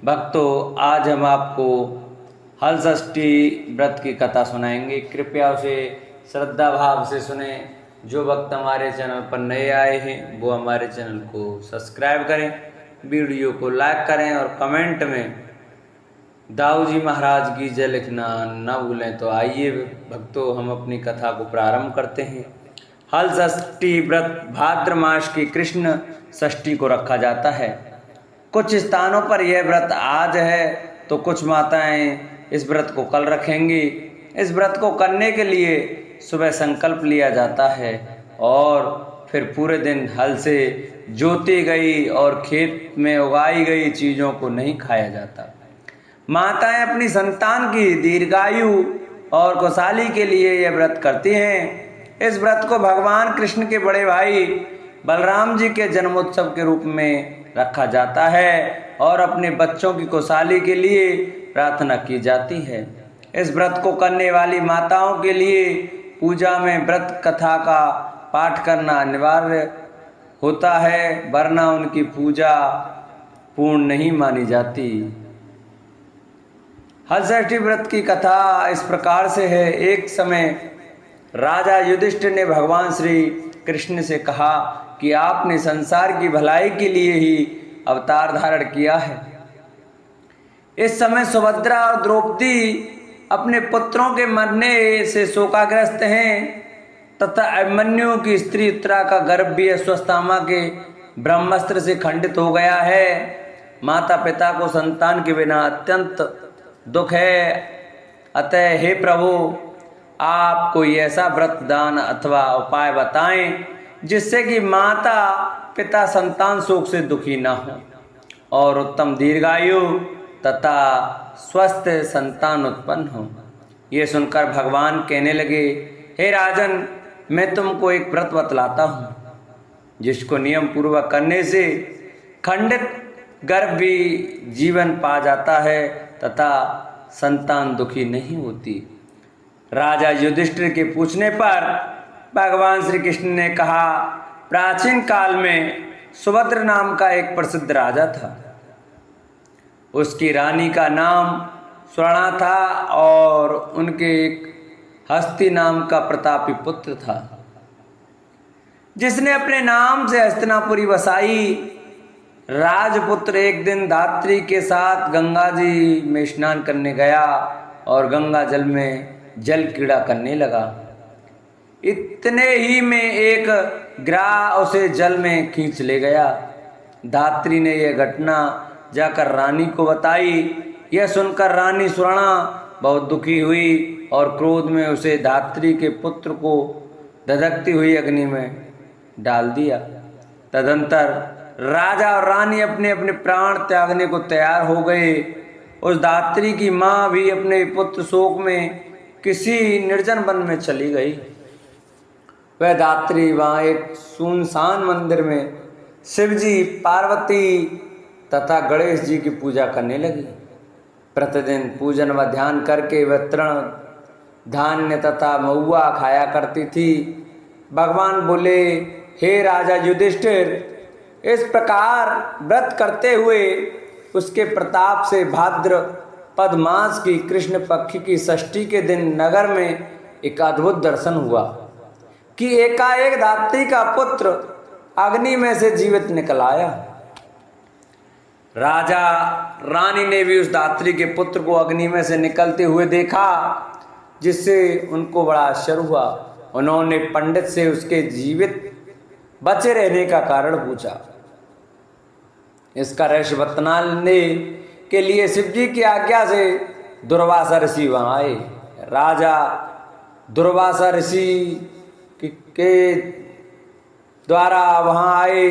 भक्तों, आज हम आपको हलषष्ठी व्रत की कथा सुनाएंगे। कृपया उसे श्रद्धा भाव से सुने। जो भक्त हमारे चैनल पर नए आए हैं वो हमारे चैनल को सब्सक्राइब करें, वीडियो को लाइक करें और कमेंट में दाऊ जी महाराज की जय लिखना न भूलें। तो आइए भक्तों, हम अपनी कथा को प्रारंभ करते हैं। हलषष्ठी व्रत भाद्र मास की कृष्ण षष्ठी को रखा जाता है। कुछ स्थानों पर यह व्रत आज है तो कुछ माताएं इस व्रत को कल रखेंगी। इस व्रत को करने के लिए सुबह संकल्प लिया जाता है और फिर पूरे दिन हल से जोती गई और खेत में उगाई गई चीज़ों को नहीं खाया जाता। माताएं अपनी संतान की दीर्घायु और खुशहाली के लिए यह व्रत करती हैं। इस व्रत को भगवान कृष्ण के बड़े भाई बलराम जी के जन्मोत्सव के रूप में रखा जाता है और अपने बच्चों की खुशहाली के लिए प्रार्थना की जाती है। इस व्रत को करने वाली माताओं के लिए पूजा में व्रत कथा का पाठ करना अनिवार्य होता है, वरना उनकी पूजा पूर्ण नहीं मानी जाती। हलषष्ठी व्रत की कथा इस प्रकार से है। एक समय राजा युधिष्ठिर ने भगवान श्री कृष्ण से कहा कि आपने संसार की भलाई के लिए ही अवतार धारण किया है। इस समय सुभद्रा और द्रौपदी अपने पुत्रों के मरने से शोकाग्रस्त हैं तथा अभिमन्यु की स्त्री उत्तरा का गर्भ भी अस्वस्थामा के ब्रह्मास्त्र से खंडित हो गया है। माता पिता को संतान के बिना अत्यंत दुख है। अतः हे प्रभु, आप कोई ऐसा व्रत दान अथवा उपाय बताएं जिससे कि माता पिता संतान शोक से दुखी न हो और उत्तम दीर्घायु तथा स्वस्थ संतान उत्पन्न हो। ये सुनकर भगवान कहने लगे, हे राजन, मैं तुमको एक व्रत बतलाता हूँ जिसको नियम पूर्वक करने से खंडित गर्भ भी जीवन पा जाता है तथा संतान दुखी नहीं होती। राजा युधिष्ठिर के पूछने पर भगवान श्री कृष्ण ने कहा, प्राचीन काल में सुभद्र नाम का एक प्रसिद्ध राजा था। उसकी रानी का नाम स्वर्णा था और उनके एक हस्ती नाम का प्रतापी पुत्र था जिसने अपने नाम से हस्तिनापुरी बसाई। राजपुत्र एक दिन धात्री के साथ गंगा जी में स्नान करने गया और गंगा जल में जल क्रीड़ा करने लगा। इतने ही में एक ग्राह उसे जल में खींच ले गया। धात्री ने यह घटना जाकर रानी को बताई। यह सुनकर रानी स्वर्णा बहुत दुखी हुई और क्रोध में उसे धात्री के पुत्र को धधकती हुई अग्नि में डाल दिया। तदंतर राजा और रानी अपने अपने प्राण त्यागने को तैयार हो गए। उस धात्री की माँ भी अपने पुत्र शोक में किसी निर्जन वन में चली गई। वह धात्री वहाँ एक सुनसान मंदिर में शिवजी, पार्वती तथा गणेश जी की पूजा करने लगी। प्रतिदिन पूजन व ध्यान करके वह तृण धान्य तथा महुआ खाया करती थी। भगवान बोले, हे राजा युधिष्ठिर, इस प्रकार व्रत करते हुए उसके प्रताप से भाद्रपद मास की कृष्ण पक्ष की षष्ठी के दिन नगर में एक अद्भुत दर्शन हुआ कि एकाएक धात्री का पुत्र अग्नि में से जीवित निकल आया। राजा रानी ने भी उस धात्री के पुत्र को अग्नि में से निकलते हुए देखा, जिससे उनको बड़ा आश्चर्य हुआ। उन्होंने पंडित से उसके जीवित बचे रहने का कारण पूछा। इसका रहस्य बतलाने के लिए शिवजी की आज्ञा से दुर्वासा ऋषि वहां आए। राजा दुर्वासा ऋषि के द्वारा वहां आए,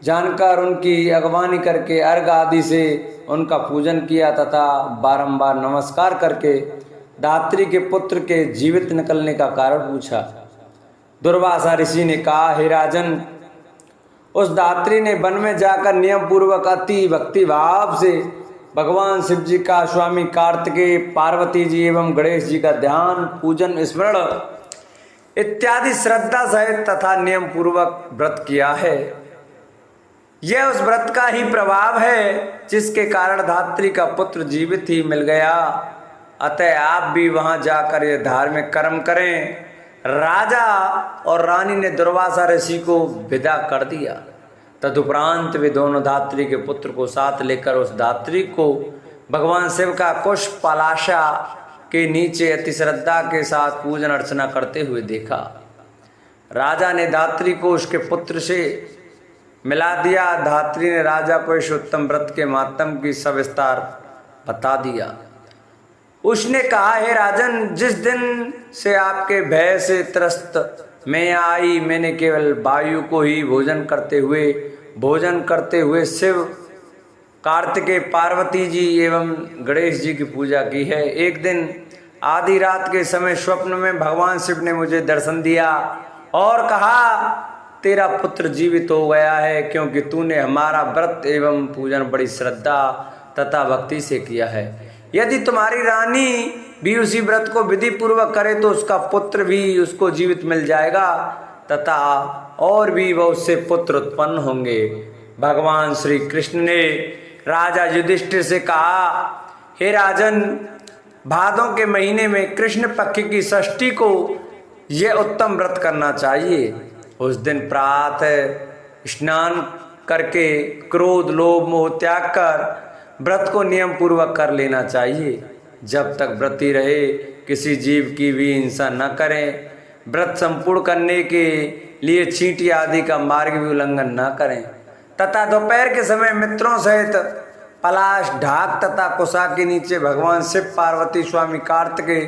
जानकर उनकी अगवानी करके अर्घ आदि से उनका पूजन किया तथा बारंबार नमस्कार करके धात्री के पुत्र के जीवित निकलने का कारण पूछा। दुर्वासा ऋषि ने कहा, हे राजन, उस धात्री ने वन में जाकर नियम पूर्वक अति भक्ति भाव से भगवान शिव जी का, स्वामी कार्तिकेय, पार्वती जी एवं गणेश जी का ध्यान, पूजन, स्मरण इत्यादि श्रद्धा सहित तथा नियम पूर्वक व्रत किया है। यह उस व्रत का ही प्रभाव है जिसके कारण धात्री का पुत्र जीवित ही मिल गया। अतः आप भी वहां जाकर यह धार्मिक कर्म करें। राजा और रानी ने दुर्वासा ऋषि को विदा कर दिया। तदुपरांत वे दोनों धात्री के पुत्र को साथ लेकर उस धात्री को भगवान शिव का कुश पलाशा के नीचे अति श्रद्धा के साथ पूजन अर्चना करते हुए देखा। राजा ने धात्री को उसके पुत्र से मिला दिया। धात्री ने राजा को इस उत्तम व्रत के मातम की सविस्तार बता दिया। उसने कहा, हे राजन, जिस दिन से आपके भय से त्रस्त मैं आई, मैंने केवल वायु को ही भोजन करते हुए शिव, कार्तिकेय, पार्वती जी एवं गणेश जी की पूजा की है। एक दिन आधी रात के समय स्वप्न में भगवान शिव ने मुझे दर्शन दिया और कहा, तेरा पुत्र जीवित हो गया है, क्योंकि तूने हमारा व्रत एवं पूजन बड़ी श्रद्धा तथा भक्ति से किया है। यदि तुम्हारी रानी भी उसी व्रत को विधि पूर्वक करे तो उसका पुत्र भी उसको जीवित मिल जाएगा तथा और भी बहुत से पुत्र उत्पन्न होंगे। भगवान श्री कृष्ण ने राजा युधिष्ठिर से कहा, हे राजन, भादों के महीने में कृष्ण पक्ष की षष्ठी को यह उत्तम व्रत करना चाहिए। उस दिन प्रातः स्नान करके क्रोध, लोभ, मोह त्याग कर व्रत को नियम पूर्वक कर लेना चाहिए। जब तक व्रती रहे किसी जीव की भी हिंसा न करें। व्रत संपूर्ण करने के लिए चींटी आदि का मार्ग भी उल्लंघन न करें तथा दोपहर के समय मित्रों सहित पलाश, ढाक तथा कुशा के नीचे भगवान शिव, पार्वती, स्वामी कार्तिकेय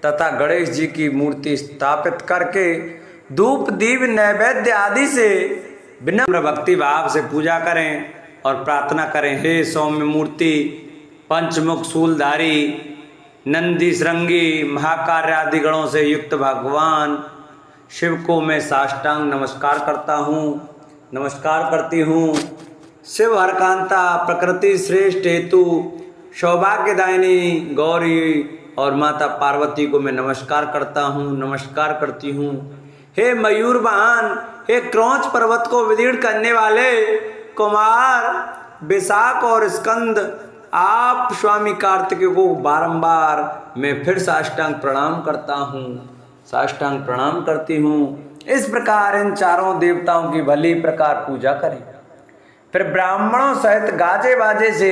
तथा गणेश जी की मूर्ति स्थापित करके धूप, दीप, नैवेद्य आदि से विनम्र भक्ति भाव से पूजा करें और प्रार्थना करें, हे सौम्य मूर्ति, पंचमुख शूलधारी, नंदी, श्रृंगी, महाकार्य आदि गणों से युक्त भगवान शिव को मैं साष्टांग नमस्कार करती हूँ। शिव हरकांता, प्रकृति श्रेष्ठ हेतु, सौभाग्यदायिनी गौरी और माता पार्वती को मैं नमस्कार करती हूँ। हे मयूर वाहन, हे क्रौंच पर्वत को विदीर्ण करने वाले कुमार, विशाख और स्कंद, आप स्वामी कार्तिकेय को बारंबार मैं फिर साष्टांग प्रणाम करती हूँ। इस प्रकार इन चारों देवताओं की भली प्रकार पूजा करें। फिर ब्राह्मणों सहित गाजे बाजे से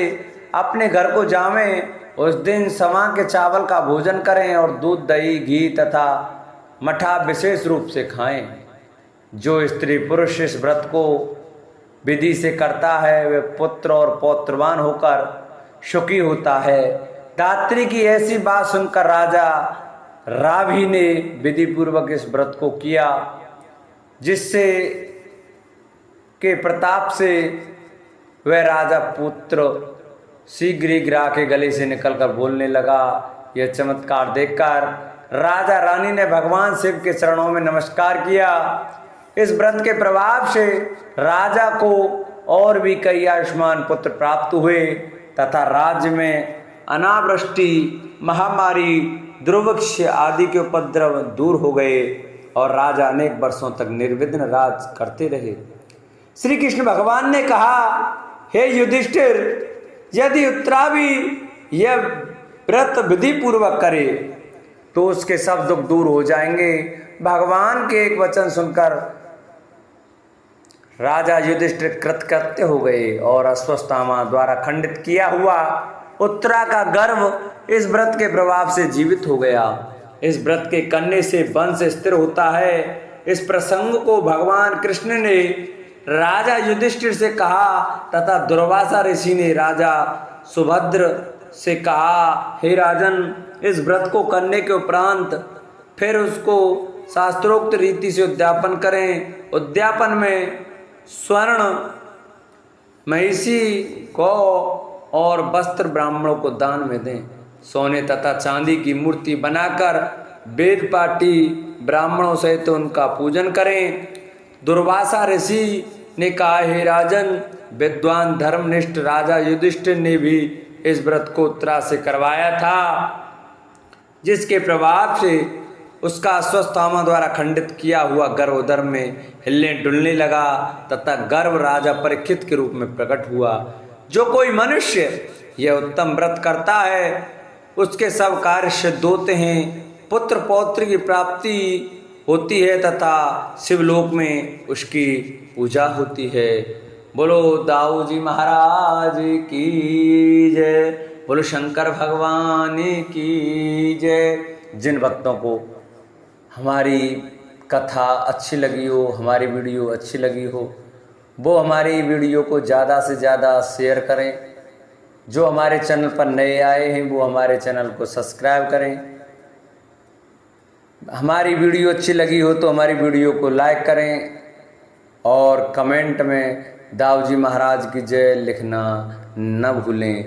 अपने घर को जावें। उस दिन सवा के चावल का भोजन करें और दूध, दही, घी तथा मठा विशेष रूप से खाएं। जो स्त्री पुरुष इस व्रत को विधि से करता है वे पुत्र और पौत्रवान होकर सुखी होता है। धात्री की ऐसी बात सुनकर राजा राभी ने विधि पूर्वक इस व्रत को किया, जिससे के प्रताप से वह राजा पुत्र शीघ्र ही गिरा के गले से निकलकर बोलने लगा। यह चमत्कार देखकर राजा रानी ने भगवान शिव के चरणों में नमस्कार किया। इस व्रत के प्रभाव से राजा को और भी कई आयुष्मान पुत्र प्राप्त हुए तथा राज्य में अनावृष्टि, महामारी, दुर्भिक्ष आदि के उपद्रव दूर हो गए और राजा अनेक वर्षों तक निर्विघ्न राज करते रहे। श्री कृष्ण भगवान ने कहा, हे युधिष्ठिर, यदि उत्तरा भी यह व्रत विधि पूर्वक करे तो उसके सब दुख दूर हो जाएंगे। भगवान के एक वचन सुनकर राजा युधिष्ठिर कृतकृत्य हो गए और अश्वत्थामा द्वारा खंडित किया हुआ उत्तरा का गर्भ इस व्रत के प्रभाव से जीवित हो गया। इस व्रत के करने से वंश स्थिर होता है। इस प्रसंग को भगवान कृष्ण ने राजा युधिष्ठिर से कहा तथा दुर्वासा ऋषि ने राजा सुभद्र से कहा, हे राजन, इस व्रत को करने के उपरांत फिर उसको शास्त्रोक्त रीति से उद्यापन करें। उद्यापन में स्वर्ण, महिषी, गौ और वस्त्र ब्राह्मणों को दान में दें। सोने तथा चांदी की मूर्ति बनाकर वेद पाठी ब्राह्मणों सहित उनका पूजन करें। दुर्वासा ऋषि ने कहा, हे राजन, विद्वान धर्मनिष्ठ राजा युधिष्ठिर ने भी इस व्रत को उत्तरा से करवाया था, जिसके प्रभाव से उसका अश्वत्थामा द्वारा खंडित किया हुआ गर्व उदर में हिलने डुलने लगा तथा गर्व राजा परीक्षित के रूप में प्रकट हुआ। जो कोई मनुष्य यह उत्तम व्रत करता है उसके सब कार्य सिद्ध होते हैं, पुत्र पौत्र की प्राप्ति होती है तथा शिवलोक में उसकी पूजा होती है। बोलो दाऊ जी महाराज की जय, बोलो शंकर भगवान की जय। जिन भक्तों को हमारी कथा अच्छी लगी हो, हमारी वीडियो अच्छी लगी हो, वो हमारी वीडियो को ज़्यादा से ज़्यादा शेयर करें। जो हमारे चैनल पर नए आए हैं वो हमारे चैनल को सब्सक्राइब करें। हमारी वीडियो अच्छी लगी हो तो हमारी वीडियो को लाइक करें और कमेंट में दाऊ जी महाराज की जय लिखना न भूलें।